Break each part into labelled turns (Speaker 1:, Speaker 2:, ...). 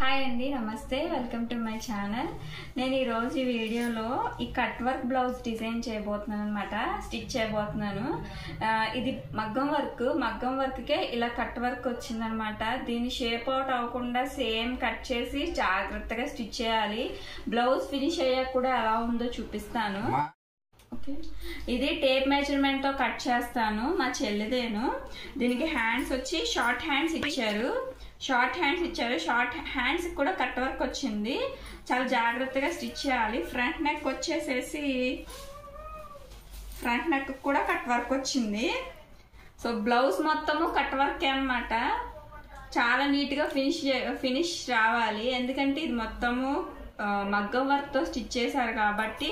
Speaker 1: Hi అండి, నమస్తే. Welcome to my channel. నేను ఈరోజు ఈ వీడియోలో ఈ కట్ వర్క్ బ్లౌజ్ డిజైన్ చేయబోతున్నాను అనమాట. స్టిచ్ చేయబోతున్నాను. ఇది మగ్గం వర్క్కే ఇలా కట్ వర్క్ వచ్చిందనమాట. దీన్ని షేప్ అవుట్ అవ్వకుండా సేమ్ కట్ చేసి జాగ్రత్తగా స్టిచ్ చేయాలి. బ్లౌజ్ ఫినిష్ అయ్యాక కూడా ఎలా ఉందో చూపిస్తాను. ఓకే, ఇది టేప్ మెజర్మెంట్ తో కట్ చేస్తాను. మా చెల్లిదేను. దీనికి హ్యాండ్స్ వచ్చి షార్ట్ హ్యాండ్స్ ఇచ్చారు. షార్ట్ హ్యాండ్స్ కూడా కట్ వర్క్ వచ్చింది. చాలా జాగ్రత్తగా స్టిచ్ చేయాలి. ఫ్రంట్ నెక్ వచ్చేసేసి ఫ్రంట్ నెక్ కూడా కట్ వర్క్ వచ్చింది. సో బ్లౌజ్ మొత్తము కట్ వర్క్ అన్నమాట. చాలా నీట్గా ఫినిష్ రావాలి. ఎందుకంటే ఇది మొత్తము మగ్గం వర్క్ తో స్టిచ్ చేశారు కాబట్టి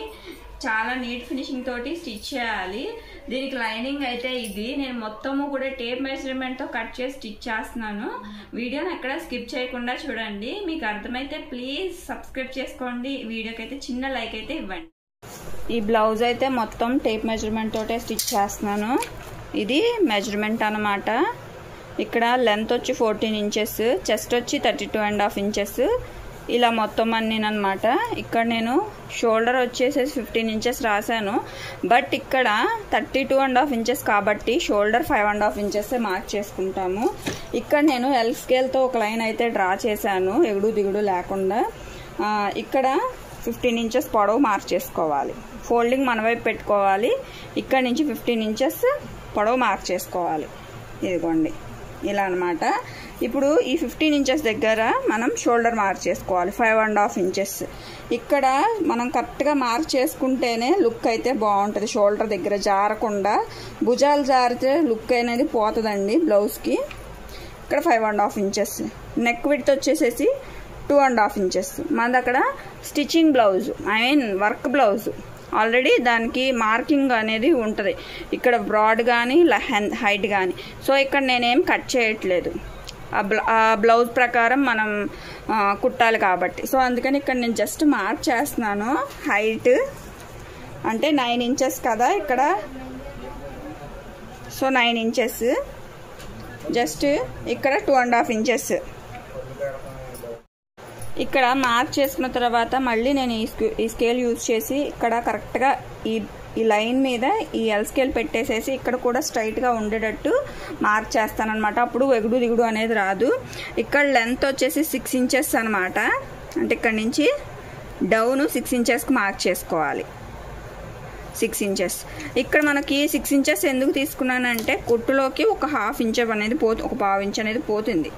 Speaker 1: చాలా నీట్ ఫినిషింగ్ తోటి స్టిచ్ చేయాలి. దీనికి లైనింగ్ అయితే ఇది నేను మొత్తము కూడా టేప్ మెజర్మెంట్ తో కట్ చేసి స్టిచ్ చేస్తున్నాను. వీడియోని ఎక్కడ స్కిప్ చేయకుండా చూడండి. మీకు అర్థమైతే ప్లీజ్ సబ్స్క్రైబ్ చేసుకోండి. వీడియోకి అయితే చిన్న లైక్ అయితే ఇవ్వండి. ఈ బ్లౌజ్ అయితే మొత్తం టేప్ మెజర్మెంట్ తోటే స్టిచ్ చేస్తున్నాను. ఇది మెజర్మెంట్ అన్నమాట. ఇక్కడ లెంత్ వచ్చి 14 ఇంచెస్, చెస్ట్ వచ్చి 32.5 ఇంచెస్, ఇలా మొత్తం అన్నమాట. ఇక్కడ నేను షోల్డర్ వచ్చేసేసి 15 ఇంచెస్ రాశాను. బట్ ఇక్కడ 32.5 ఇంచెస్ కాబట్టి షోల్డర్ 5.5 ఇంచెస్ మార్క్ చేసుకుంటాము. ఇక్కడ నేను ఎల్ స్కేల్తో ఒక లైన్ అయితే డ్రా చేశాను, ఎగుడు దిగుడు లేకుండా. ఇక్కడ 15 ఇంచెస్ పొడవు మార్క్ చేసుకోవాలి. ఫోల్డింగ్ మన వైపు పెట్టుకోవాలి. ఇక్కడ నుంచి 15 ఇంచెస్ పొడవు మార్క్ చేసుకోవాలి. ఇదిగోండి ఇలా అనమాట. ఇప్పుడు ఈ 15 ఇంచెస్ దగ్గర మనం షోల్డర్ మార్క్ చేసుకోవాలి 5.5 ఇంచెస్. ఇక్కడ మనం కరెక్ట్గా మార్క్ చేసుకుంటేనే లుక్ అయితే బాగుంటుంది. షోల్డర్ దగ్గర జారకుండా, భుజాలు జారితే లుక్ అనేది పోతుందండి బ్లౌజ్కి. ఇక్కడ 5.5 ఇంచెస్. నెక్ విడ్త్ వచ్చేసేసి 2.5 ఇంచెస్. మనది అక్కడ stitching blouse, work blouse. Already దానికి మార్కింగ్ అనేది ఉంటుంది, ఇక్కడ బ్రాడ్ కానీ హైట్ కానీ. సో ఇక్కడ నేనేం కట్ చేయట్లేదు, ఆ బ్లౌజ్ ప్రకారం మనం కుట్టాలి కాబట్టి. సో అందుకని ఇక్కడ నేను జస్ట్ మార్క్ చేస్తున్నాను. హైట్ అంటే 9 ఇంచెస్ కదా ఇక్కడ. So 9 inches. జస్ట్ ఇక్కడ 2.5 ఇంచెస్. ఇక్కడ మార్క్ చేసుకున్న తర్వాత మళ్ళీ నేను ఈ స్కేల్ యూజ్ చేసి ఇక్కడ కరెక్ట్గా ఈ లైన్ మీద ఈ ఎల్ స్కేల్ పెట్టేసేసి ఇక్కడ కూడా స్ట్రైట్గా ఉండేటట్టు మార్క్ చేస్తానమాట. అప్పుడు ఎగుడు దిగుడు అనేది రాదు. ఇక్కడ లెంత్ వచ్చేసి 6 ఇంచెస్ అనమాట. అంటే ఇక్కడ నుంచి డౌన్ 6 ఇంచెస్కి మార్క్ చేసుకోవాలి. 6 ఇంచెస్. ఇక్కడ మనకి 6 ఇంచెస్ ఎందుకు తీసుకున్నానంటే కుట్టులోకి ఒక ½ ఇంచ్ అనేది ఒక ½ ఇంచ్ అనేది పోతుంది.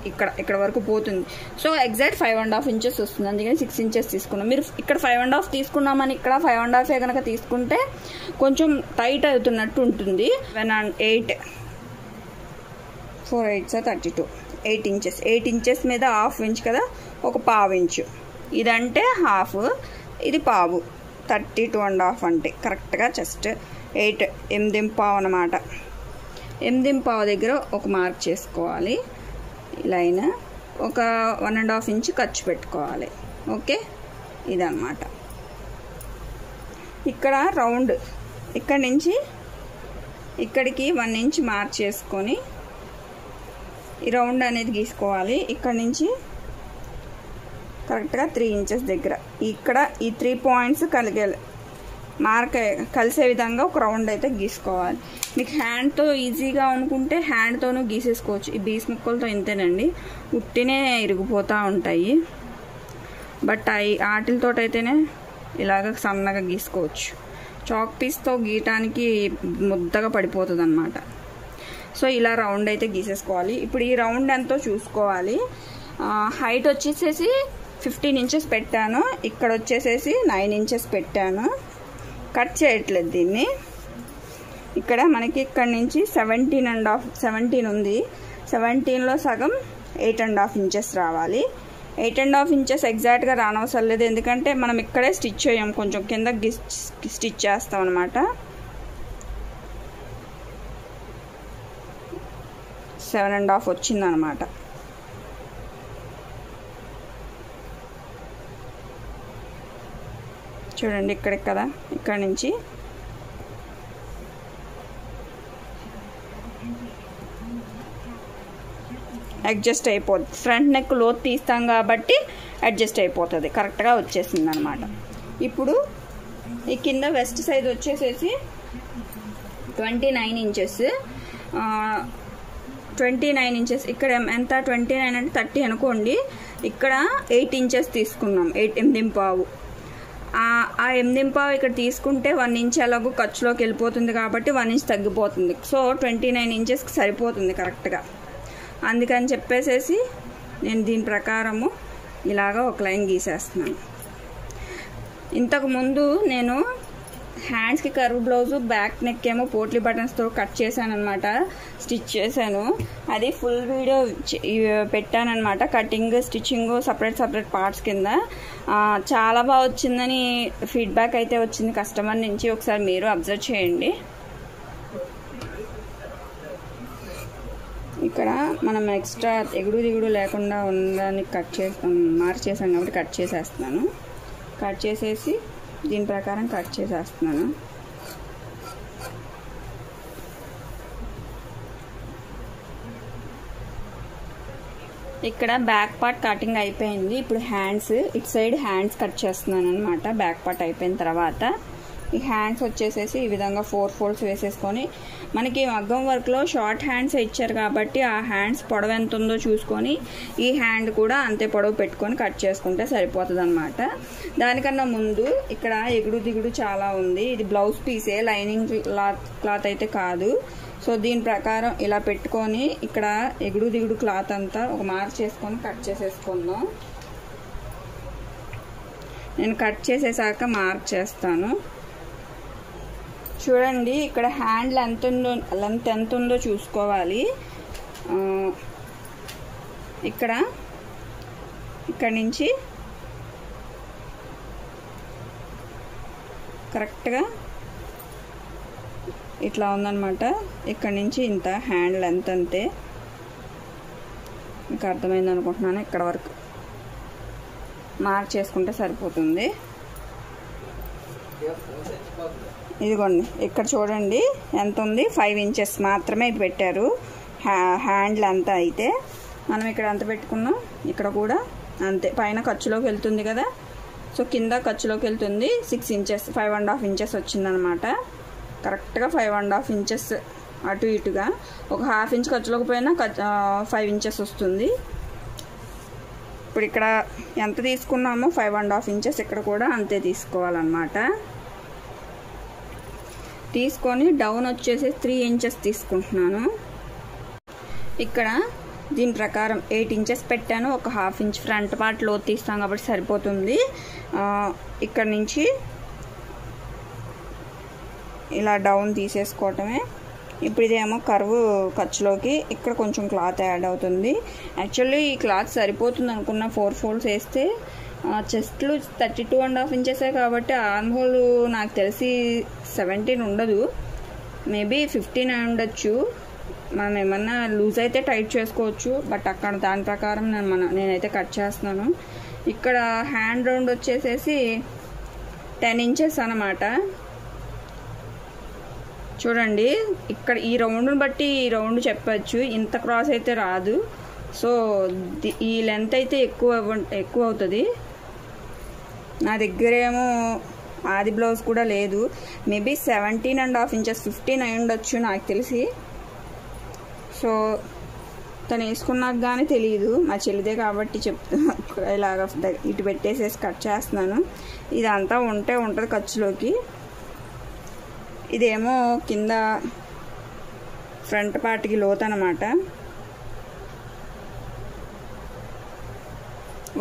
Speaker 1: ఇక్కడ వరకు పోతుంది. సో ఎగ్జాక్ట్ 5.5 ఇంచెస్ వస్తుంది. అందుకని 6 ఇంచెస్ తీసుకున్నాం. మీరు ఇక్కడ 5.5 తీసుకున్నామని ఇక్కడ 5.5 కనుక తీసుకుంటే కొంచెం టైట్ అవుతున్నట్టు ఉంటుంది. 8 4 8 32 8 ఇంచెస్. 8 ఇంచెస్ మీద ½ ఇంచ్ కదా, ఒక ½ ఇంచు. ఇదంటే హాఫ్, ఇది పావు. 32.5 అంటే కరెక్ట్గా జస్ట్ 8.5 అన్నమాట. 8.5 దగ్గర ఒక మార్క్ చేసుకోవాలి. లైన్ ఒక 1.5 ఇంచ్ ఖర్చు పెట్టుకోవాలి. ఓకే, ఇదన్నమాట. ఇక్కడ రౌండ్ ఇక్కడ నుంచి ఇక్కడికి 1 ఇంచ్ మార్క్ చేసుకొని ఈ రౌండ్ అనేది గీసుకోవాలి. ఇక్కడ నుంచి కరెక్ట్గా 3 ఇంచెస్ దగ్గర ఇక్కడ ఈ 3 పాయింట్స్ కలిసే విధంగా ఒక రౌండ్ అయితే గీసుకోవాలి. మీకు హ్యాండ్తో ఈజీగా అనుకుంటే హ్యాండ్తోనూ గీసేసుకోవచ్చు. ఈ బీస్ ముక్కలతో ఇంతేనండి, ఉట్టినే ఇరిగిపోతూ ఉంటాయి. బట్ వాటితో అయితేనే ఇలాగ సన్నగా గీసుకోవచ్చు. చాక్ పీస్తో గీయటానికి ముద్దగా పడిపోతుంది అన్నమాట. సో ఇలా రౌండ్ అయితే గీసేసుకోవాలి. ఇప్పుడు ఈ రౌండ్ ఎంతో చూసుకోవాలి. హైట్ వచ్చేసేసి 15 ఇంచెస్ పెట్టాను. ఇక్కడ వచ్చేసేసి 9 ఇంచెస్ పెట్టాను. కట్ చేయట్లేదు దీన్ని. ఇక్కడ మనకి ఇక్కడ నుంచి 17 ఉంది. 17లో సగం 8.5 ఇంచెస్ రావాలి. 8.5 ఇంచెస్ ఎగ్జాక్ట్గా రానవసరం లేదు, ఎందుకంటే మనం ఇక్కడే స్టిచ్ చేయం, కొంచెం కింద స్టిచ్ చేస్తాం అనమాట. 7.5 వచ్చిందనమాట. చూడండి ఇక్కడికి కదా, ఇక్కడ నుంచి అడ్జస్ట్ అయిపోద్ది. ఫ్రంట్ నెక్ లోతు తీస్తాం కాబట్టి అడ్జస్ట్ అయిపోతుంది, కరెక్ట్గా వచ్చేసింది అనమాట. ఇప్పుడు ఈ కింద వెస్ట్ సైజ్ వచ్చేసేసి 29 ఇంచెస్. 29 ఇంచెస్ ఇక్కడ ఎంత 29 అంటే 30 అనుకోండి. ఇక్కడ 8 ఇంచెస్ తీసుకున్నాం, 8.5. ఆ 8.5 ఇక్కడ తీసుకుంటే 1 ఇంచ్ ఎలాగో ఖర్చులోకి వెళ్ళిపోతుంది కాబట్టి 1 ఇంచ్ తగ్గిపోతుంది. సో 29 ఇంచెస్కి సరిపోతుంది కరెక్ట్గా. అందుకని చెప్పేసేసి నేను దీని ప్రకారము ఇలాగా ఒక లైన్ గీసేస్తున్నాను. ఇంతకుముందు నేను హ్యాండ్స్కి కర్వ్ బ్లౌజు, బ్యాక్ నెక్ ఏమో పోట్లీ బటన్స్తో కట్ చేశాను అనమాట, స్టిచ్ చేశాను. అది ఫుల్ వీడియో పెట్టానమాట, కటింగ్ స్టిచ్చింగ్ సపరేట్ పార్ట్స్ కింద. చాలా బాగా వచ్చిందని ఫీడ్బ్యాక్ అయితే వచ్చింది కస్టమర్ నుంచి. ఒకసారి మీరు అబ్జర్వ్ చేయండి. ఇక్కడ మనం ఎక్స్ట్రా ఎగుడు దిగుడు లేకుండా ఉందని మార్క్ చేసాం కాబట్టి కట్ చేసేస్తున్నాను. కట్ చేసేసి దీని ప్రకారం కట్ చేసేస్తున్నాను. ఇక్కడ బ్యాక్ పార్ట్ కటింగ్ అయిపోయింది. ఇప్పుడు హ్యాండ్స్, ఇటు సైడ్ హ్యాండ్స్ కట్ చేస్తున్నాను అనమాట. బ్యాక్ పార్ట్ అయిపోయిన తర్వాత ఈ హ్యాండ్స్ వచ్చేసేసి ఈ విధంగా 4 ఫోల్డ్స్ వేసేసుకొని, మనకి మగ్గం వర్క్లో షార్ట్ హ్యాండ్స్ ఇచ్చారు కాబట్టి ఆ హ్యాండ్స్ పొడవు ఎంత ఉందో చూసుకొని ఈ హ్యాండ్ కూడా అంతే పొడవు పెట్టుకొని కట్ చేసుకుంటే సరిపోతుంది అనమాట. దానికన్నా ముందు ఇక్కడ ఎగుడు దిగుడు చాలా ఉంది. ఇది బ్లౌజ్ పీసే, లైనింగ్ క్లాత్ అయితే కాదు. సో దీని ప్రకారం ఇలా పెట్టుకొని ఇక్కడ ఎగుడు దిగుడు క్లాత్ అంతా ఒక మార్క్ చేసుకొని కట్ చేసేసుకుందాం. నేను కట్ చేసేసాక మార్క్ చేస్తాను. చూడండి ఇక్కడ హ్యాండ్ లెంత్ ఎంత ఉందో చూసుకోవాలి. ఇక్కడ నుంచి కరెక్ట్గా ఇట్లా ఉందన్నమాట. ఇక్కడ నుంచి ఇంత హ్యాండ్ లెంత్ అంతే. మీకు అర్థమైంది అనుకుంటున్నాను. ఇక్కడ వరకు మార్క్ చేసుకుంటే సరిపోతుంది. ఇదిగోండి ఇక్కడ చూడండి ఎంత ఉంది, 5 ఇంచెస్ మాత్రమే ఇది పెట్టారు హ్యాండ్ లెంత్. అయితే మనం ఇక్కడ ఎంత పెట్టుకున్నాం, ఇక్కడ కూడా అంతే. పైన ఖర్చులోకి వెళ్తుంది కదా, సో కింద ఖర్చులోకి వెళ్తుంది. 6 ఇంచెస్ 5.5 ఇంచెస్ వచ్చిందనమాట. కరెక్ట్గా 5.5 ఇంచెస్ అటు ఇటుగా. ఒక 1/2 ఇంచ్ ఖర్చులోకి పోయినా 5 ఇంచెస్ వస్తుంది. ఇప్పుడు ఇక్కడ ఎంత తీసుకున్నామో 5.5 ఇంచెస్ ఇక్కడ కూడా అంతే తీసుకోవాలన్నమాట. తీసుకొని డౌన్ వచ్చేసి 3 ఇంచెస్ తీసుకుంటున్నాను. ఇక్కడ దీని ప్రకారం 8 ఇంచెస్ పెట్టాను. ఒక 1/2 ఇంచ్ ఫ్రంట్ పార్ట్ లోతు తీస్తాం కాబట్టి సరిపోతుంది. ఇక్కడ నుంచి ఇలా డౌన్ తీసేసుకోవటమే. ఇప్పుడు ఇదేమో కర్వ్ ఖర్చులోకి ఇక్కడ కొంచెం క్లాత్ యాడ్ అవుతుంది. యాక్చువల్లీ ఈ క్లాత్ సరిపోతుంది అనుకున్న 4 ఫోల్డ్స్ వేస్తే. చెస్ట్లు 32.5 ఇంచెసే కాబట్టి ఆర్మ్ హోల్ నాకు తెలిసి 17 ఉండదు, మేబీ 15 అయి ఉండొచ్చు. మనం ఏమన్నా లూజ్ అయితే టైట్ చేసుకోవచ్చు, బట్ అక్కడ దాని ప్రకారం నేనైతే కట్ చేస్తున్నాను. ఇక్కడ హ్యాండ్ రౌండ్ వచ్చేసేసి 10 ఇంచెస్ అన్నమాట. చూడండి ఇక్కడ ఈ రౌండ్ని బట్టి ఈ రౌండ్ చెప్పచ్చు, ఇంత క్రాస్ అయితే రాదు. సో ఈ లెంత్ అయితే ఎక్కువ అవుతుంది. నా దగ్గరేమో ఆది బ్లౌజ్ కూడా లేదు, మేబీ 17.5 ఇంచెస్ 15 అయి ఉండొచ్చు నాకు తెలిసి. సో తను వేసుకున్నాక కానీ తెలియదు, మా చెల్లిదే కాబట్టి ఇలాగ ఇటు పెట్టేసేసి కట్ చేస్తున్నాను. ఇదంతా ఉంటుంది ఖర్చులోకి. ఇదేమో కింద ఫ్రంట్ పార్ట్కి లోత్ అన్నమాట.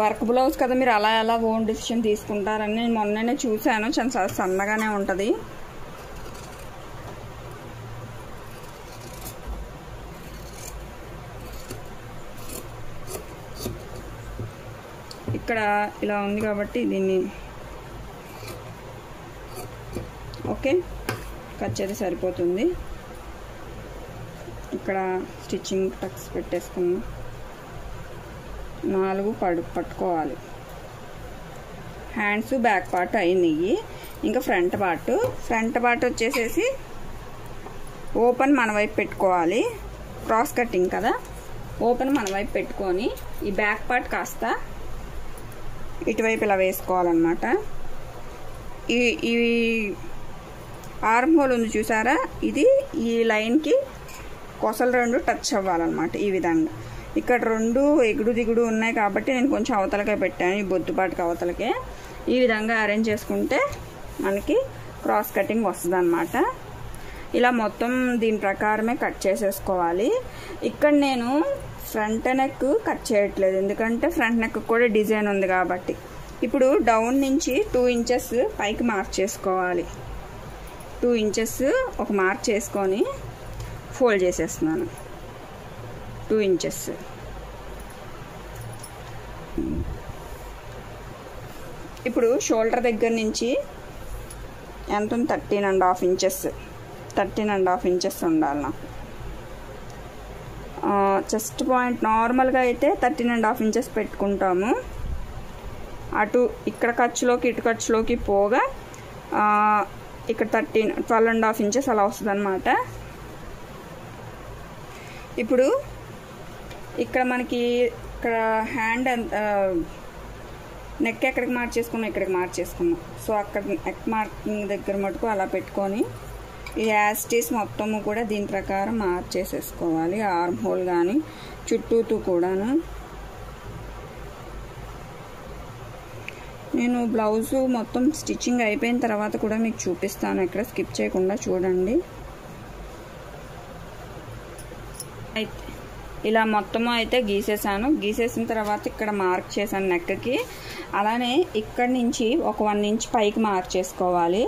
Speaker 1: వర్క్ బ్లౌజ్ కదా, మీరు అలా ఓన్ డిసిషన్ తీసుకుంటారని నేను మొన్ననే చూశాను. చాలా సన్నగానే ఉంటుంది. ఇక్కడ ఇలా ఉంది కాబట్టి దీన్ని ఓకే కట్ చేస్తే సరిపోతుంది. ఇక్కడ స్టిచ్చింగ్ టక్స్ పెట్టేసుకున్నాం. 4 పట్టుకోవాలి. హ్యాండ్స్ బ్యాక్ పార్ట్ అయినాయి. ఇంకా ఫ్రంట్ పార్ట్ వచ్చేసేసి ఓపెన్ మన వైపు పెట్టుకోవాలి. క్రాస్ కటింగ్ కదా, ఓపెన్ మన వైపు పెట్టుకొని ఈ బ్యాక్ పార్ట్ కాస్త ఇటువైపు ఇలా వేసుకోవాలన్నమాట. ఈ ఆర్మ్ హోల్ ఉంది చూసారా, ఇది ఈ లైన్కి కొసలు 2 టచ్ అవ్వాలన్నమాట. ఈ విధంగా ఇక్కడ 2 ఎగుడు దిగుడు ఉన్నాయి కాబట్టి నేను కొంచెం అవతలకే పెట్టాను, ఈ బొద్దుపాటికి అవతలకే. ఈ విధంగా అరేంజ్ చేసుకుంటే మనకి క్రాస్ కటింగ్ వస్తుంది అన్నమాట. ఇలా మొత్తం దీని ప్రకారమే కట్ చేసేసుకోవాలి. ఇక్కడ నేను ఫ్రంట్ నెక్ కట్ చేయట్లేదు, ఎందుకంటే ఫ్రంట్ నెక్ కూడా డిజైన్ ఉంది కాబట్టి. ఇప్పుడు డౌన్ నుంచి 2 ఇంచెస్ పైకి మార్క్ చేసుకోవాలి. 2 ఇంచెస్ ఒక మార్క్ చేసుకొని ఫోల్డ్ చేసేస్తున్నాను. 2 ఇంచెస్. ఇప్పుడు షోల్డర్ దగ్గర నుంచి ఎంత 13.5 ఇంచెస్ 13.5 ఇంచెస్ ఉండాలి నాకు. చెస్ట్ పాయింట్ నార్మల్గా అయితే 13.5 ఇంచెస్ పెట్టుకుంటాము. అటు ఇక్కడ ఖర్చులోకి ఇటు ఖర్చులోకి పోగా ఇక్కడ 12.5 ఇంచెస్ అలా వస్తుంది అన్నమాట. ఇప్పుడు ఇక్కడ మనకి ఇక్కడ హ్యాండ్ నెక్ ఎక్కడికి మార్చేసుకున్నాం, ఇక్కడికి మార్చేసుకున్నాం. సో అక్కడ నెక్ మార్కింగ్ దగ్గర మటుకు అలా పెట్టుకొని ఈ యాస్టీస్ మొత్తము కూడా దీని ప్రకారం మార్చేసేసుకోవాలి. ఆర్మ్ హోల్ కానీ చుట్టూతూ కూడాను. నేను బ్లౌజు మొత్తం స్టిచ్చింగ్ అయిపోయిన తర్వాత కూడా మీకు చూపిస్తాను, ఎక్కడ స్కిప్ చేయకుండా చూడండి. అయితే ఇలా మొత్తము అయితే గీసేసాను. గీసేసిన తర్వాత ఇక్కడ మార్క్ చేశాను నెక్కి. అలానే ఇక్కడి నుంచి ఒక 1 ఇంచ్ పైకి మార్క్ చేసుకోవాలి.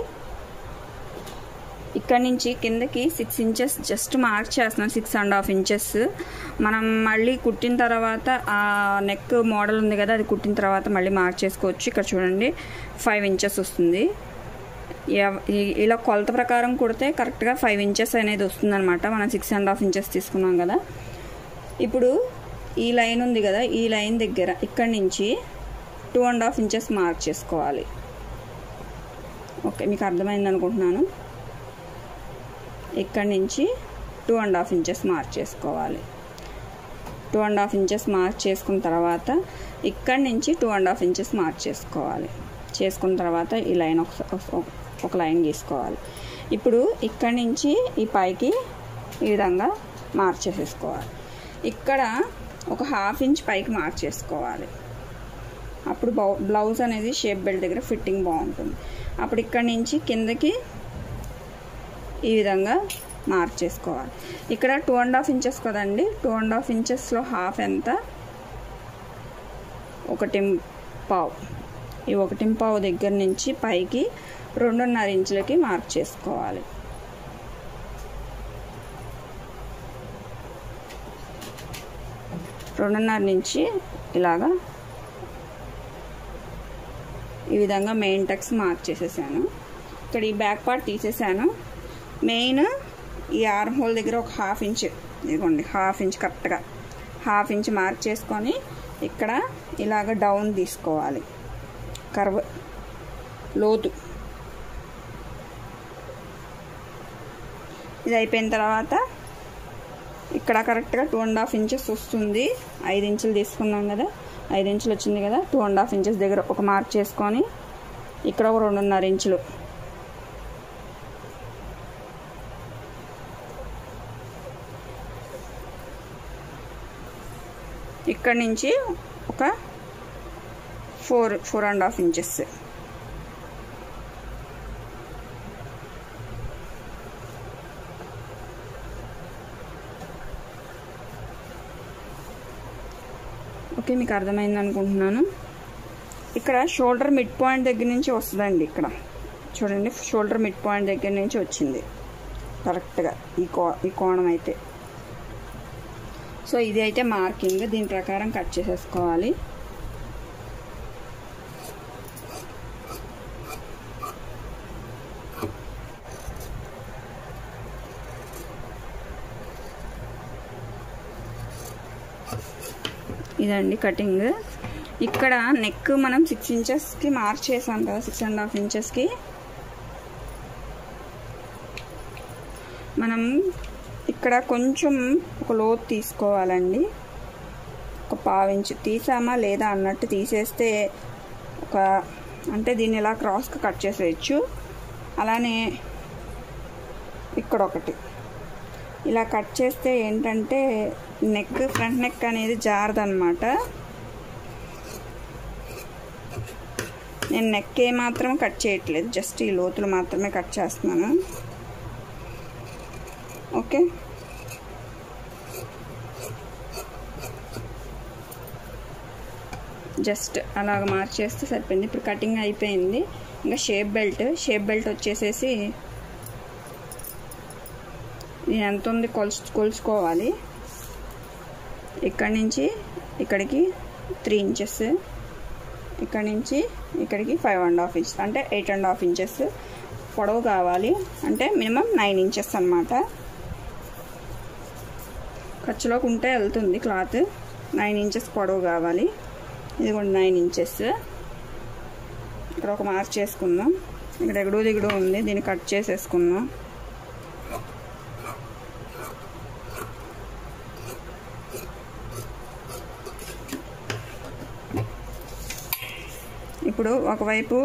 Speaker 1: ఇక్కడ నుంచి కిందకి 6 ఇంచెస్ జస్ట్ మార్క్ చేస్తున్నాను, 6.5 ఇంచెస్. మనం మళ్ళీ కుట్టిన తర్వాత ఆ నెక్ మోడల్ ఉంది కదా, అది కుట్టిన తర్వాత మళ్ళీ మార్క్ చేసుకోవచ్చు. ఇక్కడ చూడండి 5 ఇంచెస్ వస్తుంది. ఇలా కొలత ప్రకారం కుడితే కరెక్ట్గా 5 ఇంచెస్ అనేది వస్తుంది అనమాట. మనం 6.5 ఇంచెస్ తీసుకున్నాం కదా. ఇప్పుడు ఈ లైన్ ఉంది కదా, ఈ లైన్ దగ్గర ఇక్కడి నుంచి 2.5 ఇంచెస్ మార్క్ చేసుకోవాలి. ఓకే, మీకు అర్థమైంది అనుకుంటున్నాను. ఇక్కడి నుంచి 2.5 ఇంచెస్ మార్క్ చేసుకోవాలి. 2.5 ఇంచెస్ మార్క్ చేసుకున్న తర్వాత ఇక్కడి నుంచి 2.5 ఇంచెస్ మార్క్ చేసుకోవాలి. చేసుకున్న తర్వాత ఈ లైన్ ఒక లైన్ గీసుకోవాలి. ఇప్పుడు ఇక్కడి నుంచి ఈ పైకి ఈ విధంగా మార్క్ చేసేసుకోవాలి. ఇక్కడ ఒక 1/2 ఇంచ్ పైకి మార్క్ చేసుకోవాలి. అప్పుడు బ్లౌజ్ అనేది షేప్ బెల్ట్ దగ్గర ఫిట్టింగ్ బాగుంటుంది. అప్పుడు ఇక్కడి నుంచి కిందకి ఈ విధంగా మార్క్ చేసుకోవాలి. ఇక్కడ 2.5 ఇంచెస్ కదండి, 2.5 ఇంచెస్లో హాఫ్ ఎంత, 1.5. ఈ 1.5 దగ్గర నుంచి పైకి 2.5 ఇంచులకి మార్క్ చేసుకోవాలి. రెండున్నర నుంచి ఇలాగా ఈ విధంగా మెయిన్ టక్స్ మార్క్ చేసేసాను. ఇక్కడ ఈ బ్యాక్ పార్ట్ తీసేసాను. మెయిన్ ఈ ఆర్మ్ హోల్ దగ్గర ఒక 1/2 ఇంచ్, ఇదిగోండి 1/2 ఇంచ్, కరెక్ట్గా 1/2 ఇంచ్ మార్క్ చేసుకొని ఇక్కడ ఇలాగ డౌన్ తీసుకోవాలి, కర్వ్ లోతు. ఇది అయిపోయిన తర్వాత ఇక్కడ కరెక్ట్గా 2.5 ఇంచెస్ వస్తుంది. 5 ఇంచులు తీసుకున్నాం కదా, 5 ఇంచులు వచ్చింది కదా. 2.5 ఇంచెస్ దగ్గర ఒక మార్క్ చేసుకొని ఇక్కడ ఒక 2.5 ఇంచులు, ఇక్కడ నుంచి ఒక 4.5 ఇంచెస్. ఓకే, మీకు అర్థమైంది అనుకుంటున్నాను. ఇక్కడ షోల్డర్ మిడ్ పాయింట్ దగ్గర నుంచి వస్తుందండి. ఇక్కడ చూడండి, షోల్డర్ మిడ్ పాయింట్ దగ్గర నుంచి వచ్చింది కరెక్ట్గా ఈ కోణం అయితే. సో ఇది అయితే మార్కింగ్, దీని ప్రకారం కట్ చేసేసుకోవాలి. ఇదండి కటింగ్. ఇక్కడ నెక్ మనం 6 ఇంచెస్కి మార్క్ చేసాం కదా, 6.5 ఇంచెస్కి. మనం ఇక్కడ కొంచెం ఒక లోతు తీసుకోవాలండి. ఒక పావించు తీసామా లేదా అన్నట్టు తీసేస్తే ఒక అంటే దీన్ని ఇలా క్రాస్గా కట్ చేసేయచ్చు. అలానే ఇక్కడ ఒకటి ఇలా కట్ చేస్తే ఏంటంటే నెక్ ఫ్రంట్ నెక్ అనేది జారదన్నమాట. నేను నెక్ ఏమాత్రం కట్ చేయట్లేదు, జస్ట్ ఈ లోతులు మాత్రమే కట్ చేస్తున్నాను. ఓకే, జస్ట్ అలాగ మార్చేస్తే సరిపోయింది. ఇప్పుడు కటింగ్ అయిపోయింది. ఇంకా షేప్ బెల్ట్ వచ్చేసేసి ఇది ఎంత ఉంది కొలుసుకోవాలి. ఇక్కడి నుంచి ఇక్కడికి 3 ఇంచెస్, ఇక్కడి నుంచి ఇక్కడికి 5.5 ఇంచెస్ అంటే 8.5 ఇంచెస్ పొడవు కావాలి. అంటే మినిమం 9 ఇంచెస్ అన్నమాట. ఖర్చులోకి ఉంటే వెళ్తుంది క్లాత్. 9 ఇంచెస్ పొడవు కావాలి. ఇది కూడా 9 ఇంచెస్. ఇక్కడ ఒక మార్క్ చేసుకుందాం. ఇక్కడ ఎగుడు దిగుడు ఉంది, దీన్ని కట్ చేసేసుకుందాం. ఇప్పుడు ఒకవైపు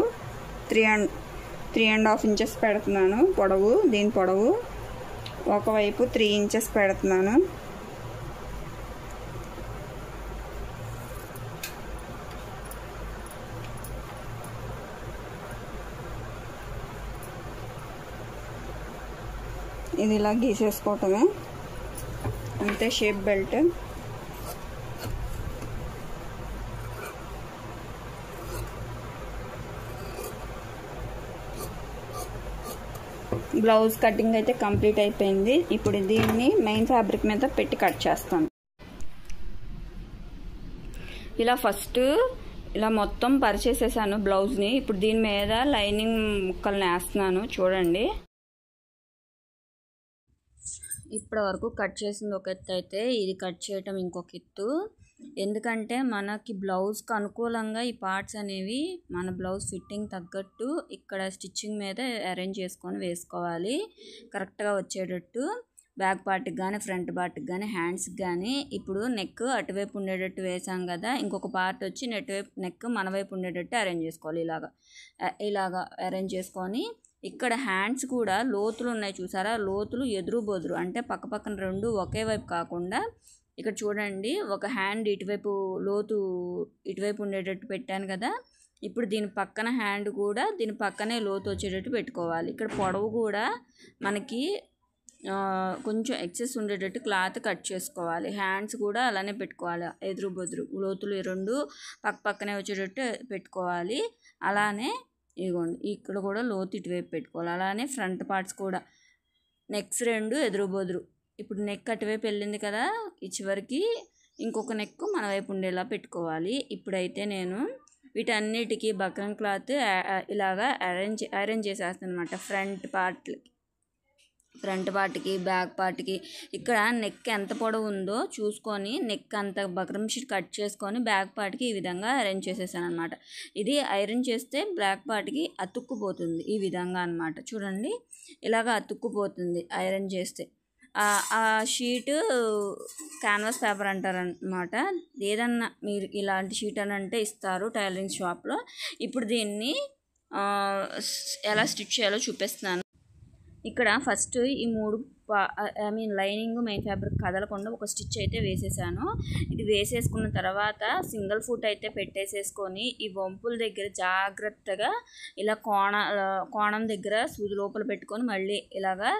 Speaker 1: 3.5 ఇంచెస్ పెడుతున్నాను పొడవు. దీని పొడవు ఒకవైపు 3 ఇంచెస్ పెడుతున్నాను. ఇది ఇలా గీసేసుకోవటమే అంతే. షేప్ బెల్ట్ బ్లౌజ్ కటింగ్ అయితే కంప్లీట్ అయిపోయింది. ఇప్పుడు దీన్ని మెయిన్ ఫ్యాబ్రిక్ మీద పెట్టి కట్ చేస్తాను. ఇలా ఫస్ట్ ఇలా మొత్తం పరిచేసేసాను బ్లౌజ్ని. ఇప్పుడు దీని మీద లైనింగ్ ముక్కల్ని వేస్తున్నాను. చూడండి, ఇప్పటి వరకు కట్ చేసింది ఒక ఎత్తు అయితే ఇది కట్ చేయటం ఇంకొక ఎత్తు. ఎందుకంటే మనకి బ్లౌజ్కి అనుకూలంగా ఈ పార్ట్స్ అనేవి మన బ్లౌజ్ ఫిట్టింగ్ తగ్గట్టు ఇక్కడ స్టిచ్చింగ్ మీద అరేంజ్ చేసుకొని వేసుకోవాలి కరెక్ట్గా వచ్చేటట్టు. బ్యాక్ పార్ట్కి కానీ ఫ్రంట్ పార్ట్కి కానీ హ్యాండ్స్కి కానీ. ఇప్పుడు నెక్ అటువైపు ఉండేటట్టు వేసాం కదా, ఇంకొక పార్ట్ వచ్చి నెక్ మన వైపు ఉండేటట్టు అరేంజ్ చేసుకోవాలి. ఇలాగా అరేంజ్ చేసుకొని ఇక్కడ హ్యాండ్స్ కూడా లోతులు ఉన్నాయి చూసారా, లోతులు ఎదురు బొదురు అంటే పక్కపక్కన రెండు ఒకే వైపు కాకుండా ఇక్కడ చూడండి ఒక హ్యాండ్ ఇటువైపు లోతు ఇటువైపు ఉండేటట్టు పెట్టాను కదా. ఇప్పుడు దీని పక్కన హ్యాండ్ కూడా దీని పక్కనే లోతు వచ్చేటట్టు పెట్టుకోవాలి. ఇక్కడ పొడవు కూడా మనకి కొంచెం ఎక్సెస్ ఉండేటట్టు క్లాత్ కట్ చేసుకోవాలి. హ్యాండ్స్ కూడా అలానే పెట్టుకోవాలి, ఎదురు బొదురు లోతులు రెండు పక్కనే వచ్చేటట్టు పెట్టుకోవాలి. అలానే ఇదిగోండి ఇక్కడ కూడా లోతు ఇటువైపు పెట్టుకోవాలి. అలానే ఫ్రంట్ పార్ట్స్ కూడా నెక్స్ రెండు ఎదురు బొదురు. ఇప్పుడు నెక్ అటువైపు వెళ్ళింది కదా, ఈ చివరికి ఇంకొక నెక్ మన వైపు ఉండేలా పెట్టుకోవాలి. ఇప్పుడైతే నేను వీటన్నిటికీ బక్రం క్లాత్ ఇలాగా అరేంజ్ చేసేస్తాను అనమాట. ఫ్రంట్ పార్ట్కి బ్యాక్ పార్ట్కి ఇక్కడ నెక్ ఎంత పొడవు ఉందో చూసుకొని నెక్ అంత బక్రం షీట్ కట్ చేసుకొని బ్యాక్ పార్ట్కి ఈ విధంగా అరేంజ్ చేసేసాను అనమాట. ఇది ఐరన్ చేస్తే బ్యాక్ పార్ట్కి అతుక్కుపోతుంది ఈ విధంగా అనమాట. చూడండి ఇలాగ అతుక్కుపోతుంది ఐరన్ చేస్తే. ఆ షీట్ క్యాన్వాస్ పేపర్ అంటారనమాట. ఏదన్నా మీరు ఇలాంటి షీట్ అని అంటే ఇస్తారు టైలరింగ్ షాప్లో. ఇప్పుడు దీన్ని ఎలా స్టిచ్ చేయాలో చూపిస్తున్నాను. ఇక్కడ ఫస్ట్ ఈ 3 లైనింగ్ మెయిన్ ఫ్యాబ్రిక్ కదలకుండా ఒక స్టిచ్ అయితే వేసేసాను. ఇది వేసేసుకున్న తర్వాత సింగిల్ ఫుట్ అయితే పెట్టేసేసుకొని ఈ వంపుల దగ్గర జాగ్రత్తగా ఇలా కోణం దగ్గర సూది లోపల పెట్టుకొని మళ్ళీ ఇలాగా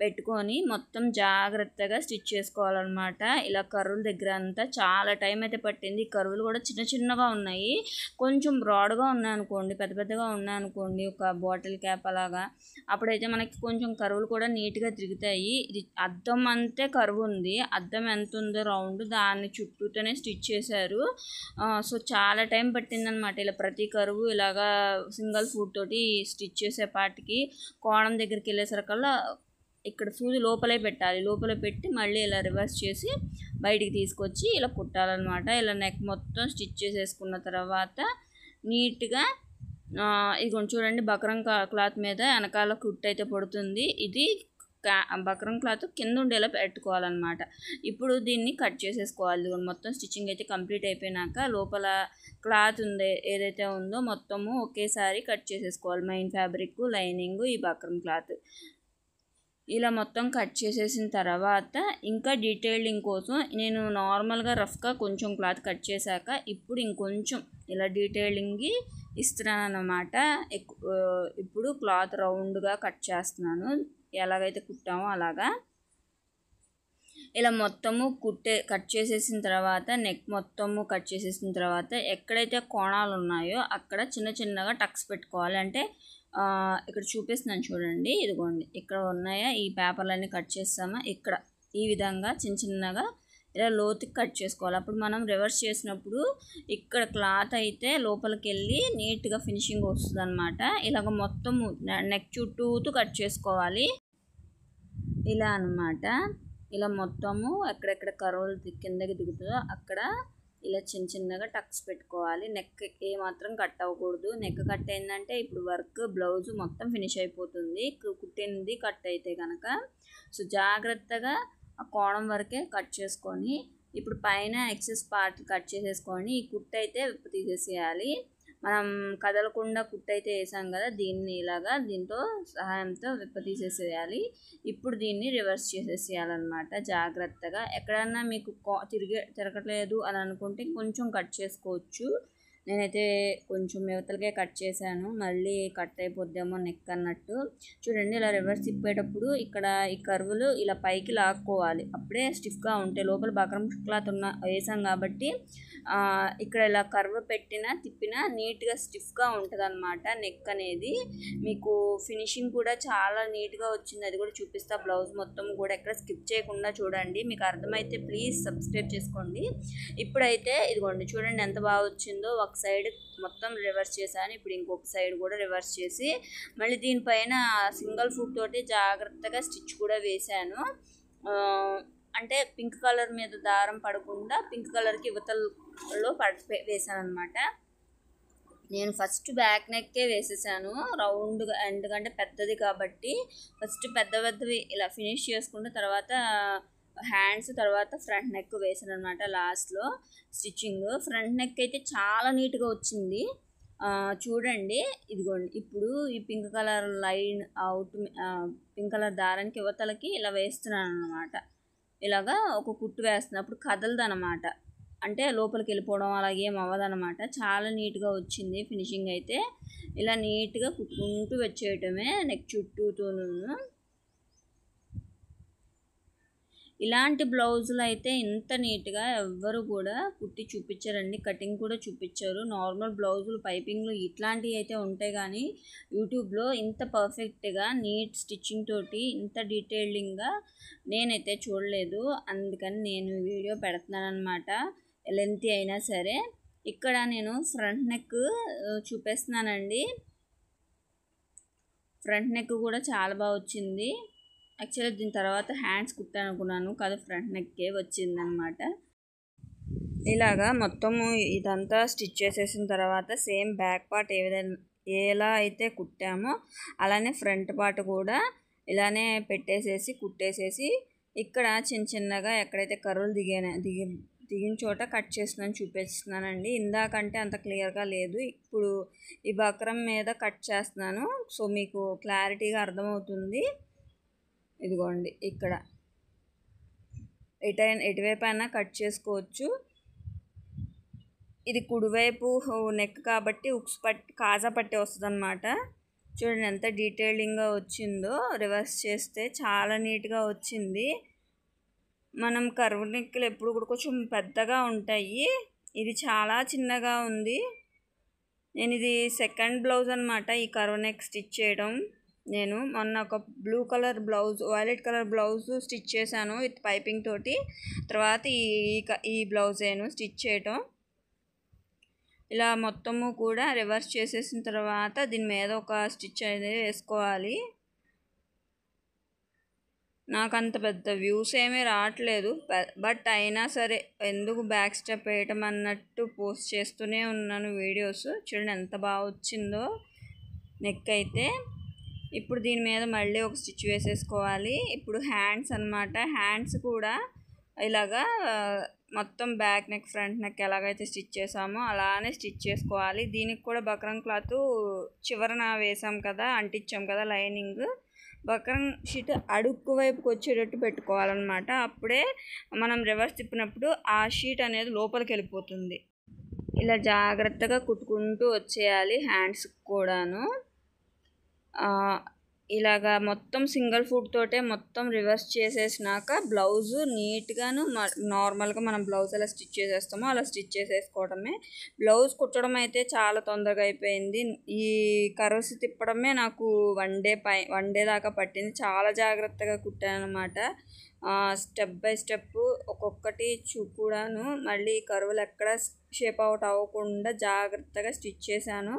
Speaker 1: పెట్టుకొని మొత్తం జాగ్రత్తగా స్టిచ్ చేసుకోవాలన్నమాట. ఇలా కర్వుల దగ్గర అంతా చాలా టైం అయితే పట్టింది. ఈ కర్వులు కూడా చిన్నగా ఉన్నాయి, కొంచెం బ్రాడ్గా ఉన్నాయనుకోండి, పెద్దగా ఉన్నాయనుకోండి ఒక బాటిల్ క్యాప్ అలాగా, అప్పుడైతే మనకి కొంచెం కర్వులు కూడా నీట్గా తిరుగుతాయి. ఇది అద్దం అంతే కర్వ్ ఉంది, అద్దం ఎంత ఉందో రౌండ్ దాన్ని చుట్టూతోనే స్టిచ్ చేశారు. సో చాలా టైం పట్టిందనమాట. ఇలా ప్రతి కర్వు ఇలాగా సింగిల్ ఫుట్ తోటి స్టిచ్ చేసే పాటికి కోణం దగ్గరికి వెళ్ళేసరికల్లా ఇక్కడ సూది లోపలే పెట్టాలి. లోపల పెట్టి మళ్ళీ ఇలా రివర్స్ చేసి బయటికి తీసుకొచ్చి ఇలా కుట్టాలన్నమాట. ఇలా నెక్ మొత్తం స్టిచ్ చేసేసుకున్న తర్వాత నీట్గా ఇది చూడండి బక్రం క్లాత్ మీద వెనకాల కుట్టు అయితే పడుతుంది. ఇది బక్రం క్లాత్ కింద ఉండేలా పెట్టుకోవాలన్నమాట. ఇప్పుడు దీన్ని కట్ చేసేసుకోవాలి. మొత్తం స్టిచ్చింగ్ అయితే కంప్లీట్ అయిపోయినాక లోపల క్లాత్ ఉంది ఏదైతే ఉందో మొత్తము ఒకేసారి కట్ చేసేసుకోవాలి. మెయిన్ ఫ్యాబ్రిక్, లైనింగ్, ఈ బక్రం క్లాత్ ఇలా మొత్తం కట్ చేసేసిన తర్వాత ఇంకా డీటెయిలింగ్ కోసం నేను నార్మల్గా రఫ్గా కొంచెం క్లాత్ కట్ చేశాక ఇప్పుడు ఇంకొంచెం ఇలా డీటెయిలింగ్ ఇస్తున్నాను అన్నమాట. ఇప్పుడు క్లాత్ రౌండ్గా కట్ చేస్తున్నాను, ఎలాగైతే కుట్టామో అలాగా. ఇలా మొత్తము కట్ చేసేసిన తర్వాత నెక్ మొత్తము కట్ చేసేసిన తర్వాత ఎక్కడైతే కోణాలు ఉన్నాయో అక్కడ చిన్న చిన్నగా టక్స్ పెట్టుకోవాలి. అంటే ఇక్కడ చూపిస్తున్నాను చూడండి, ఇదిగోండి ఇక్కడ ఉన్నాయా ఈ పేపర్లన్నీ కట్ చేస్తామా, ఇక్కడ ఈ విధంగా చిన్న చిన్నగా ఇలా లోతుకి కట్ చేసుకోవాలి. అప్పుడు మనం రివర్స్ చేసినప్పుడు ఇక్కడ క్లాత్ అయితే లోపలికి వెళ్ళి నీట్గా ఫినిషింగ్ వస్తుంది అనమాట. ఇలాగ మొత్తము నెక్ చుట్టూతో కట్ చేసుకోవాలి ఇలా అనమాట. ఇలా మొత్తము ఎక్కడెక్కడ కర్వ్లు కిందకి దిగుతుందో అక్కడ ఇలా చిన్న చిన్నగా టక్స్ పెట్టుకోవాలి. నెక్ ఏమాత్రం కట్ అవ్వకూడదు. నెక్ కట్ అయిందంటే ఇప్పుడు వర్క్ బ్లౌజ్ మొత్తం ఫినిష్ అయిపోతుంది, కుట్టింది కట్ అయితే కనుక. సో జాగ్రత్తగా ఆ కోణం వరకే కట్ చేసుకొని ఇప్పుడు పైన ఎక్సెస్ పార్ట్ కట్ చేసేసుకొని ఈ కుట్టు అయితే తీసేసేయాలి. మనం కదలకుండా కుట్టు అయితే వేసాం కదా, దీన్ని ఇలాగా దీంతో సహాయంతో తీసేసేయాలి. ఇప్పుడు దీన్ని రివర్స్ చేసేసేయాలన్నమాట జాగ్రత్తగా. ఎక్కడన్నా మీకు తిరగట్లేదు అని అనుకుంటే కొంచెం కట్ చేసుకోవచ్చు. నేనైతే కొంచెం యువతలకే కట్ చేశాను, మళ్ళీ కట్ అయిపోద్దేమో నెక్ అన్నట్టు. చూడండి ఇలా రివర్స్ తిప్పేటప్పుడు ఇక్కడ ఈ కర్వులు ఇలా పైకి లాక్కోవాలి, అప్పుడే స్టిఫ్గా ఉంటాయి. లోపల బక్రం క్లాత్ వేసాం కాబట్టి ఇక్కడ ఇలా కర్వ్ పెట్టినా తిప్పినా నీట్గా స్టిఫ్గా ఉంటుంది అనమాట నెక్ అనేది. మీకు ఫినిషింగ్ కూడా చాలా నీట్గా వచ్చింది, అది కూడా చూపిస్తా. బ్లౌజ్ మొత్తం కూడా ఎక్కడ స్కిప్ చేయకుండా చూడండి, మీకు అర్థమైతే ప్లీజ్ సబ్స్క్రైబ్ చేసుకోండి. ఇప్పుడైతే ఇదిగోండి చూడండి ఎంత బాగా వచ్చిందో. ఒక సైడ్ మొత్తం రివర్స్ చేశాను, ఇప్పుడు ఇంకొక సైడ్ కూడా రివర్స్ చేసి మళ్ళీ దీనిపైన సింగిల్ ఫుట్ తోటి జాగ్రత్తగా స్టిచ్ కూడా వేశాను. అంటే పింక్ కలర్ మీద దారం పడకుండా పింక్ కలర్కి యువతల్లో వేసాను అనమాట. నేను ఫస్ట్ బ్యాక్ నెక్కే వేసేసాను రౌండ్గా, ఎందుకంటే పెద్దది కాబట్టి ఫస్ట్ పెద్దవి ఇలా ఫినిష్ చేసుకుంటే తర్వాత హ్యాండ్స్, తర్వాత ఫ్రంట్ నెక్ వేసాను అనమాట. లాస్ట్లో స్టిచ్చింగ్ ఫ్రంట్ నెక్ అయితే చాలా నీట్గా వచ్చింది చూడండి. ఇదిగోండి ఇప్పుడు ఈ pink colour line pink colour దారానికి యువతలకి ఇలా వేస్తున్నాను అనమాట. ఇలాగా ఒక కుట్టు వేస్తున్నప్పుడు కదలదనమాట, అంటే లోపలికి వెళ్ళిపోవడం అలాగే ఏం అవ్వదనమాట. చాలా నీట్గా వచ్చింది ఫినిషింగ్ అయితే. ఇలా నీట్గా కుట్టుకుంటూ వచ్చేయటమే నెక్ చుట్టూతోనూ. ఇలాంటి బ్లౌజులు అయితే ఇంత నీట్గా ఎవ్వరు కూడా కుట్టి చూపించారండి, కటింగ్ కూడా చూపించారు. నార్మల్ బ్లౌజులు పైపింగ్లు ఇట్లాంటివి అయితే ఉంటాయి కానీ యూట్యూబ్లో ఇంత పర్ఫెక్ట్గా నీట్ స్టిచ్చింగ్ తోటి ఇంత డీటెయిలింగ్గా నేనైతే చూడలేదు. అందుకని నేను వీడియో పెడుతున్నాను అనమాట, లెంతీ అయినా సరే. ఇక్కడ నేను ఫ్రంట్ నెక్ చూపిస్తున్నానండి. ఫ్రంట్ నెక్ కూడా చాలా బాగా వచ్చింది. యాక్చువల్లీ దీని తర్వాత హ్యాండ్స్ కుట్టాను అనుకున్నాను, కాదు ఫ్రంట్ నెక్కే వచ్చిందనమాట. ఇలాగా మొత్తము ఇదంతా స్టిచ్ చేసేసిన తర్వాత సేమ్ బ్యాక్ పార్ట్ ఎలా అయితే కుట్టామో అలానే ఫ్రంట్ పార్ట్ కూడా ఇలానే పెట్టేసేసి కుట్టేసేసి ఇక్కడ చిన్న చిన్నగా ఎక్కడైతే కర్రలు దిగిన చోట కట్ చేస్తున్నాను చూపిస్తున్నానండి. ఇందాకంటే అంత క్లియర్గా లేదు, ఇప్పుడు ఈ బక్రం మీద కట్ చేస్తున్నాను, సో మీకు క్లారిటీగా అర్థమవుతుంది. ఇదిగోండి ఇక్కడ ఎటువైపు అయినా కట్ చేసుకోవచ్చు. ఇది కుడివైపు నెక్ కాబట్టి కాజా పట్టి వస్తుంది అనమాట. చూడండి ఎంత డీటెయిలింగ్గా వచ్చిందో. రివర్స్ చేస్తే చాలా నీట్గా వచ్చింది. మనం కర్వ్ నెక్లు ఎప్పుడు కూడా కొంచెం పెద్దగా ఉంటాయి, ఇది చాలా చిన్నగా ఉంది. నేను ఇది సెకండ్ బ్లౌజ్ అనమాట ఈ కర్వ్ నెక్ స్టిచ్ చేయడం. నేను మొన్న ఒక blue colour blouse, violet colour blouse stitch చేశాను విత్ పైపింగ్ తోటి. తర్వాత ఈ బ్లౌజ్ స్టిచ్ చేయటం. ఇలా మొత్తము కూడా రివర్స్ చేసేసిన తర్వాత దీని మీద ఒక స్టిచ్ అనేది వేసుకోవాలి. నాకు అంత పెద్ద వ్యూస్ ఏమీ రావట్లేదు, బట్ అయినా సరే ఎందుకు బ్యాక్ స్టెప్ వేయటం అన్నట్టు పోస్ట్ చేస్తూనే ఉన్నాను వీడియోస్. చూడండి ఎంత బాగా వచ్చిందో నెక్ అయితే. ఇప్పుడు దీని మీద మళ్ళీ ఒక స్టిచ్ వేసేసుకోవాలి. ఇప్పుడు హ్యాండ్స్ అన్నమాట. హ్యాండ్స్ కూడా ఇలాగా మొత్తం బ్యాక్ నెక్ ఫ్రంట్ నెక్ ఎలాగైతే స్టిచ్ చేసామో అలానే స్టిచ్ చేసుకోవాలి. దీనికి కూడా బక్రం క్లాత్ చివరన వేసాం కదా, అంటించాం కదా లైనింగ్, బక్రం షీట్ అడుక్కు వైపుకి వచ్చేటట్టు పెట్టుకోవాలన్నమాట. అప్పుడే మనం రివర్స్ తిప్పినప్పుడు ఆ షీట్ అనేది లోపలికి వెళ్ళిపోతుంది. ఇలా జాగ్రత్తగా కుట్టుకుంటూ వచ్చేయాలి హ్యాండ్స్ కూడాను. ఇలాగా మొత్తం సింగిల్ ఫుట్ తోటే మొత్తం రివర్స్ చేసేసినాక బ్లౌజు నీట్గాను నార్మల్గా మనం బ్లౌజ్ ఎలా స్టిచ్ చేసేస్తామో అలా స్టిచ్ చేసేసుకోవడమే. బ్లౌజ్ కుట్టడం అయితే చాలా తొందరగా అయిపోయింది. ఈ కర్వ్స్ తిప్పడమే నాకు వన్ డే దాకా పట్టింది. చాలా జాగ్రత్తగా కుట్టాను అనమాట. స్టెప్ బై స్టెప్ ఒక్కొక్కటి కూడాను మళ్ళీ కర్వ్లు ఎక్కడ షేప్ అవుట్ అవ్వకుండా జాగ్రత్తగా స్టిచ్ చేశాను.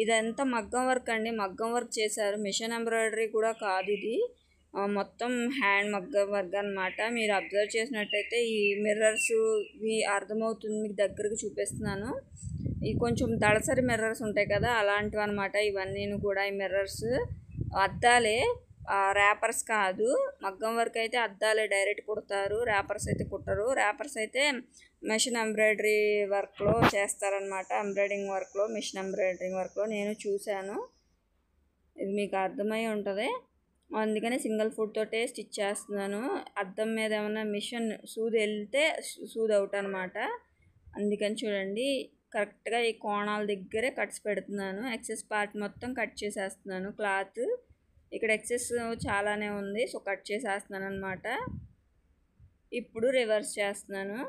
Speaker 1: ఇదంతా మగ్గం వర్క్ అండి, మగ్గం వర్క్ చేశారు, మిషన్ ఎంబ్రాయిడరీ కూడా కాదు ఇది, మొత్తం హ్యాండ్ మగ్గం వర్క్ అనమాట. మీరు అబ్జర్వ్ చేసినట్టయితే ఈ మిర్రర్స్ ఇవి అర్థమవుతుంది, మీకు దగ్గరకు చూపిస్తున్నాను. ఇవి కొంచెం దళసరి మిర్రర్స్ ఉంటాయి కదా, అలాంటివి అనమాట ఇవన్నీ కూడా. ఈ మిర్రర్స్ అద్దాలే, ర్యాపర్స్ కాదు. మగ్గం వర్క్ అయితే అద్దాలే డైరెక్ట్ కుడతారు, ర్యాపర్స్ అయితే కుట్టరు. ర్యాపర్స్ అయితే మిషన్ ఎంబ్రాయిడరీ వర్క్లో చేస్తారనమాట. ఎంబ్రాయిడింగ్ వర్క్లో, మిషన్ ఎంబ్రాయిడరింగ్ వర్క్లో నేను చూశాను. ఇది మీకు అర్థమై ఉంటుంది, అందుకని సింగిల్ ఫుట్ తోటే స్టిచ్ చేస్తున్నాను. అద్దం మీద ఏమైనా మిషన్ సూది వెళ్తే సూది అవుట్ అనమాట. అందుకని చూడండి కరెక్ట్గా ఈ కోణాల దగ్గరే కట్స్ పెడుతున్నాను. ఎక్సెస్ పార్ట్ మొత్తం కట్ చేసేస్తున్నాను. క్లాత్ ఇక్కడ ఎక్సెస్ చాలానే ఉంది, సో కట్ చేసేస్తున్నాను అనమాట. ఇప్పుడు రివర్స్ చేస్తున్నాను.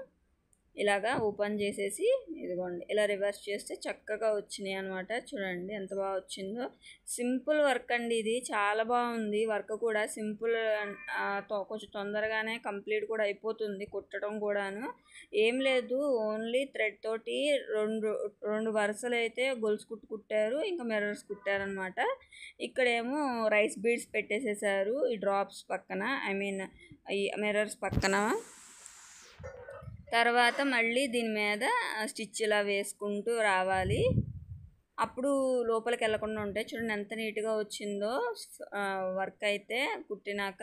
Speaker 1: ఇలాగా ఓపెన్ చేసేసి ఇదిగోండి ఇలా రివర్స్ చేస్తే చక్కగా వచ్చినాయి అనమాట. చూడండి ఎంత బాగా వచ్చిందో. సింపుల్ వర్క్ అండి ఇది, చాలా బాగుంది వర్క్ కూడా. సింపుల్, కొంచెం తొందరగానే కంప్లీట్ కూడా అయిపోతుంది కుట్టడం కూడాను. ఏం లేదు, ఓన్లీ థ్రెడ్ తోటి రెండు వరుసలు అయితే గొలుసు కుట్టారు, ఇంకా మిర్రర్స్ కుట్టారనమాట. ఇక్కడేమో రైస్ బీడ్స్ పెట్టేసేసారు ఈ డ్రాప్స్ పక్కన, ఈ మిర్రర్స్ పక్కన. తర్వాత మళ్ళీ దీని మీద స్టిచ్ ఇలా వేసుకుంటూ రావాలి, అప్పుడు లోపలికి వెళ్ళకుండా ఉంటాయి. చూడండి ఎంత నీట్గా వచ్చిందో వర్క్ అయితే కుట్టినాక.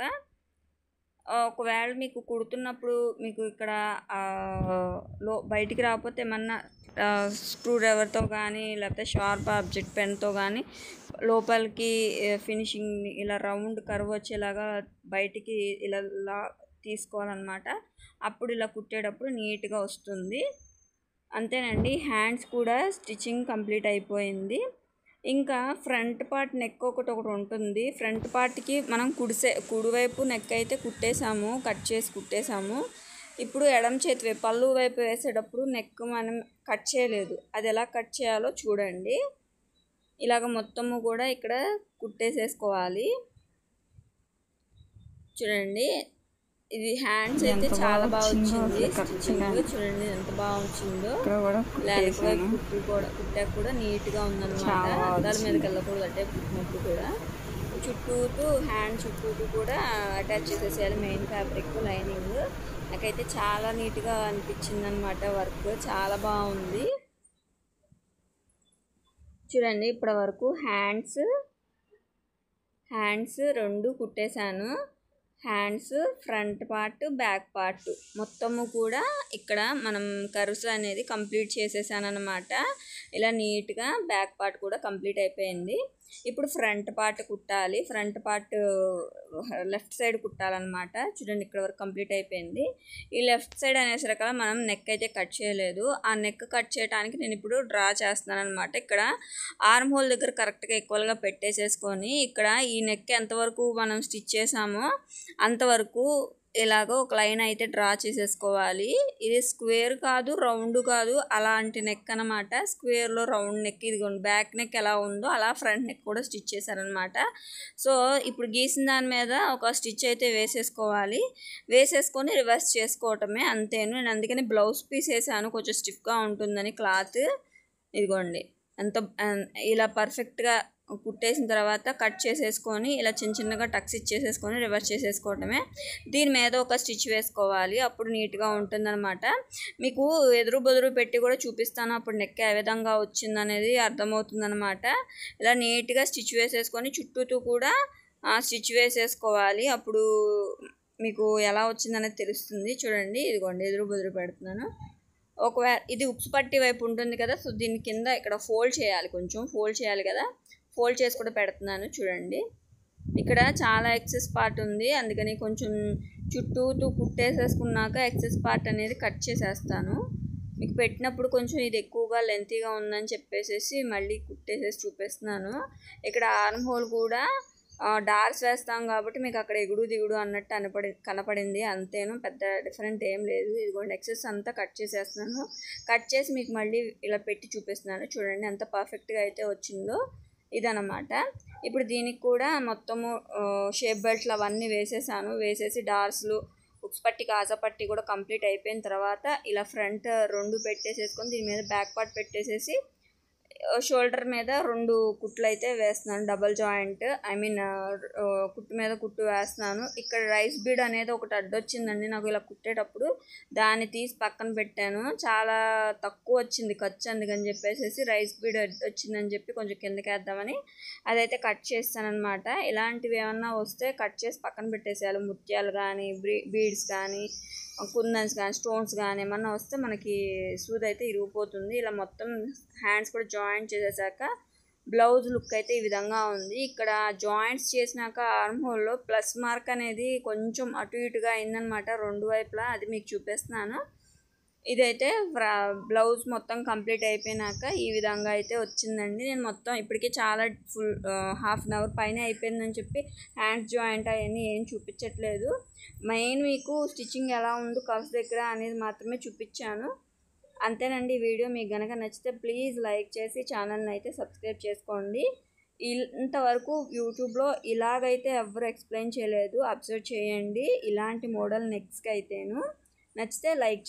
Speaker 1: ఒకవేళ మీకు కుడుతున్నప్పుడు మీకు ఇక్కడ బయటికి రాకపోతే ఏమన్నా స్క్రూ డ్రైవర్తో కానీ లేకపోతే షార్ప్ ఆబ్జెక్ట్ పెన్తో కానీ లోపలికి ఫినిషింగ్ ఇలా రౌండ్ కర్వ్ వచ్చేలాగా బయటికి ఇలా తీసుకోవాలన్నమాట. అప్పుడు ఇలా కుట్టేటప్పుడు నీట్గా వస్తుంది. అంతేనండి, హ్యాండ్స్ కూడా స్టిచ్చింగ్ కంప్లీట్ అయిపోయింది. ఇంకా ఫ్రంట్ పార్ట్ నెక్ ఒకటి ఉంటుంది. ఫ్రంట్ పార్ట్కి మనం కుడివైపు నెక్ అయితే కుట్టేసాము, కట్ చేసి కుట్టేసాము. ఇప్పుడు ఎడమ చేతి వైపు పళ్ళు వైపు వేసేటప్పుడు నెక్ మనం కట్ చేయలేదు, అది ఎలా కట్ చేయాలో చూడండి. ఇలాగ మొత్తము కూడా ఇక్కడ కుట్టేసేసుకోవాలి. చూడండి ఇది హ్యాండ్స్ అయితే చాలా బాగా వచ్చింది స్టిచ్చింగ్. చూడండి ఎంత బాగా వచ్చిందో. లేకపోతే కుట్టాక కూడా నీట్గా ఉందన్నమాట. అద్దాల మీదకి వెళ్ళకూడదు అంటే కుట్టినప్పుడు కూడా. చుట్టూతో హ్యాండ్ చుట్టూతో కూడా అటాచ్ చేసేసేయాలి మెయిన్ ఫ్యాబ్రిక్ లైనింగ్. నాకైతే చాలా నీట్గా అనిపించింది అనమాట వర్క్, చాలా బాగుంది. చూడండి ఇప్పటి వరకు హ్యాండ్స్ రెండు కుట్టేశాను. Hands front part back part మొత్తము కూడా ఇక్కడ మనం కర్వ్స్ అనేది కంప్లీట్ చేసేసాను అనమాట. ఇలా నీట్గా బ్యాక్ పార్ట్ కూడా కంప్లీట్ అయిపోయింది. ఇప్పుడు ఫ్రంట్ పార్ట్ కుట్టాలి. ఫ్రంట్ పార్ట్ లెఫ్ట్ సైడ్ కుట్టాలన్నమాట. చూడండి ఇక్కడ వరకు కంప్లీట్ అయిపోయింది. ఈ లెఫ్ట్ సైడ్ అనేసరికి మనం నెక్ అయితే కట్ చేయలేదు. ఆ నెక్ కట్ చేయడానికి నేను ఇప్పుడు డ్రా చేస్తున్నాను అనమాట. ఇక్కడ ఆర్మ్ హోల్ దగ్గర కరెక్ట్గా ఈక్వల్గా పెట్టేసేసుకొని ఇక్కడ ఈ నెక్ ఎంతవరకు మనం స్టిచ్ చేసామో అంతవరకు ఇలాగో ఒక లైన్ అయితే డ్రా చేసేసుకోవాలి. ఇది స్క్వేర్ కాదు, రౌండ్ కాదు, అలాంటి నెక్ అనమాట. స్క్వేర్లో రౌండ్ నెక్, ఇదిగోండి బ్యాక్ నెక్ ఎలా ఉందో అలా ఫ్రంట్ నెక్ కూడా స్టిచ్ చేశారనమాట. సో ఇప్పుడు గీసిన దాని మీద ఒక స్టిచ్ అయితే వేసేసుకోవాలి. వేసేసుకొని రివర్స్ చేసుకోవటమే, అంతేను. నేను అందుకని బ్లౌజ్ పీస్ వేసాను, కొంచెం స్టిఫ్గా ఉంటుందని క్లాత్. ఇదిగోండి ఎంత ఇలా పర్ఫెక్ట్గా కుట్టేసిన తర్వాత కట్ చేసేసుకొని ఇలా చిన్న చిన్నగా టక్స్ ఇచ్చేసేసుకొని రివర్స్ చేసేసుకోవటమే. దీని మీద ఒక స్టిచ్ వేసుకోవాలి, అప్పుడు నీట్గా ఉంటుందన్నమాట. మీకు ఎదురు బెదురు పెట్టి కూడా చూపిస్తాను, అప్పుడు నెక్ ఏ విధంగా వచ్చిందనేది అర్థమవుతుందన్నమాట. ఇలా నీట్గా స్టిచ్ వేసేసుకొని చుట్టూతో కూడా స్టిచ్ వేసేసుకోవాలి, అప్పుడు మీకు ఎలా వచ్చిందనేది తెలుస్తుంది. చూడండి, ఇదిగోండి ఎదురు బెదురు పెడుతున్నాను. ఒకవేళ ఇది ఉక్స్ పట్టి వైపు ఉంటుంది కదా, సో దీని కింద ఇక్కడ ఫోల్డ్ చేయాలి, కొంచెం ఫోల్డ్ చేయాలి కదా, ఫోల్డ్ చేసి కూడా పెడుతున్నాను. చూడండి, ఇక్కడ చాలా ఎక్సెస్ పార్ట్ ఉంది, అందుకని కొంచెం చుట్టూతో కుట్టేసేసుకున్నాక ఎక్సెస్ పార్ట్ అనేది కట్ చేసేస్తాను. మీకు పెట్టినప్పుడు కొంచెం ఇది ఎక్కువగా లెంతీగా ఉందని చెప్పేసి మళ్ళీ కుట్టేసేసి చూపిస్తున్నాను. ఇక్కడ ఆర్మ్ హోల్ కూడా డార్క్స్ వేస్తాం కాబట్టి మీకు అక్కడ ఎగుడు దిగుడు అన్నట్టు కనపడింది, అంతేను, పెద్ద డిఫరెంట్ ఏం లేదు. ఇదిగోండి ఎక్సెస్ అంతా కట్ చేసేస్తున్నాను. కట్ చేసి మీకు మళ్ళీ ఇలా పెట్టి చూపిస్తున్నాను. చూడండి ఎంత పర్ఫెక్ట్గా అయితే వచ్చిందో, ఇదన్నమాట. ఇప్పుడు దీనికి కూడా మొత్తము షేప్ బెల్ట్లు అవన్నీ వేసేసి డార్స్లు ఉక్స్ పట్టి కాజా పట్టి కూడా కంప్లీట్ అయిపోయిన తర్వాత ఇలా ఫ్రంట్ 2 పెట్టేసేసుకొని దీని మీద బ్యాక్ పార్ట్ పెట్టేసేసి షోల్డర్ మీద 2 కుట్లు అయితే వేస్తున్నాను, డబల్ జాయింట్, కుట్టు మీద కుట్టు వేస్తున్నాను. ఇక్కడ రైస్ బీడ్ అనేది ఒకటి అడ్డొచ్చిందండి నాకు ఇలా కుట్టేటప్పుడు, దాన్ని తీసి పక్కన పెట్టాను. చాలా తక్కువ వచ్చింది ఖర్చు, అందుకని చెప్పేసి రైస్ బీడ్ వచ్చిందని చెప్పి కొంచెం కిందకి వేద్దామని అదైతే కట్ చేస్తానన్నమాట. ఇలాంటివి ఏమన్నా వస్తే కట్ చేసి పక్కన పెట్టేసేయాలి. ముత్యాలు కానీ బీడ్స్ కానీ కుందన్స్ కానీ స్టోన్స్ కానీ ఏమన్నా వస్తే మనకి సూది అయితే ఇరిగిపోతుంది. ఇలా మొత్తం హ్యాండ్స్ కూడా జాయింట్ చేసేసాక బ్లౌజ్ లుక్ అయితే ఈ విధంగా ఉంది. ఇక్కడ జాయింట్స్ చేసినాక ఆర్మ్ హోల్లో ప్లస్ మార్క్ అనేది కొంచెం అటు ఇటుగా అయిందనమాట 2 వైపులా, అది మీకు చూపిస్తున్నాను. ఇదైతే బ్లౌజ్ మొత్తం కంప్లీట్ అయిపోయినాక ఈ విధంగా అయితే వచ్చిందండి. నేను మొత్తం ఇప్పటికీ చాలా ఫుల్ హాఫ్ అన్ అవర్ పైన అయిపోయిందని చెప్పి హ్యాండ్స్ జాయింట్ అవన్నీ ఏం చూపించట్లేదు. మెయిన్ మీకు స్టిచ్చింగ్ ఎలా ఉందో కఫ్స్ దగ్గర అనేది మాత్రమే చూపించాను, అంతేనండి. ఈ వీడియో మీకు కనుక నచ్చితే ప్లీజ్ లైక్ చేసి ఛానల్ని అయితే సబ్స్క్రైబ్ చేసుకోండి. ఇంతవరకు యూట్యూబ్లో ఇలాగైతే ఎవరు ఎక్స్ప్లెయిన్ చేయలేదు, అబ్జర్వ్ చేయండి. ఇలాంటి మోడల్ నెక్స్ట్కి అయితేను నచ్చితే లైక్ చేయండి.